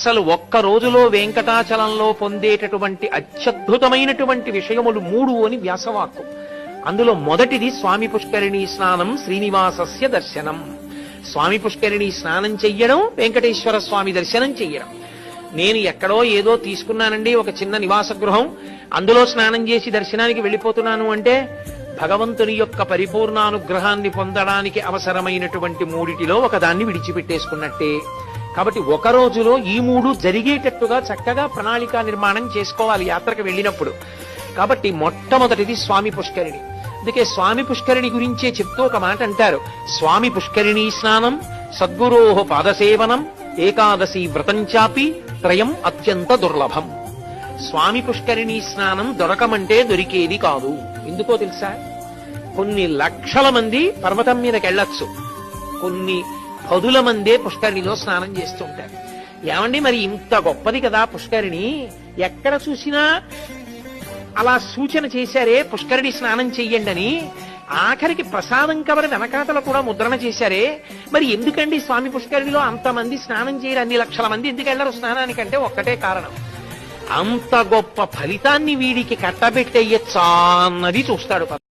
అసలు ఒక్క రోజులో వెంకటాచలంలో పొందేటటువంటి అత్యద్భుతమైనటువంటి విషయములు 3 అని వ్యాసవాక్కు. అందులో మొదటిది స్వామి పుష్కరిణీ స్నానం, శ్రీనివాసస్య దర్శనం. స్వామి పుష్కరిణీ స్నానం చెయ్యడం, వెంకటేశ్వర స్వామి దర్శనం చెయ్యడం. నేను ఎక్కడో ఏదో తీసుకున్నానండి ఒక చిన్న నివాస గృహం, అందులో స్నానం చేసి దర్శనానికి వెళ్ళిపోతున్నాను అంటే భగవంతుని యొక్క పరిపూర్ణానుగ్రహాన్ని పొందడానికి అవసరమైనటువంటి 3టిలో ఒకదాన్ని విడిచిపెట్టేసుకున్నట్టే. కాబట్టి ఒక రోజులో ఈ 3 జరిగేటట్టుగా చక్కగా ప్రణాళికా నిర్మాణం చేసుకోవాలి యాత్రకు వెళ్ళినప్పుడు. కాబట్టి మొట్టమొదటిది స్వామి పుష్కరిణి. అందుకే స్వామి పుష్కరిణి గురించే చెప్తూ ఒక మాట అంటారు, స్వామి పుష్కరిణీ స్నానం, సద్గురోః పాదసేవనం, ఏకాదశి వ్రతంచాపి త్రయం అత్యంత దుర్లభం. స్వామి పుష్కరిణీ స్నానం దొరకమంటే దొరికేది కాదు. ఎందుకో తెలుసా? కొన్ని లక్షల మంది పర్వతం మీదకి వెళ్ళొచ్చు, కొన్ని పదుల మందే పుష్కరిణిలో స్నానం చేస్తుంటారు. ఏమండి మరి ఇంత గొప్పది కదా పుష్కరిణి, ఎక్కడ చూసినా అలా సూచన చేశారే పుష్కరిణి స్నానం చెయ్యండి అని, ఆఖరికి ప్రసాదం కవర్ వెనకాతల కూడా ముద్రణ చేశారే, మరి ఎందుకండి స్వామి పుష్కరిణిలో అంతమంది స్నానం చేయరు, అన్ని లక్షల మంది ఎందుకు వెళ్ళరు స్నానానికంటే ఒక్కటే కారణం, అంత గొప్ప ఫలితాన్ని వీడికి కట్టబెట్టేయచ్చా అన్నది చూస్తాడు.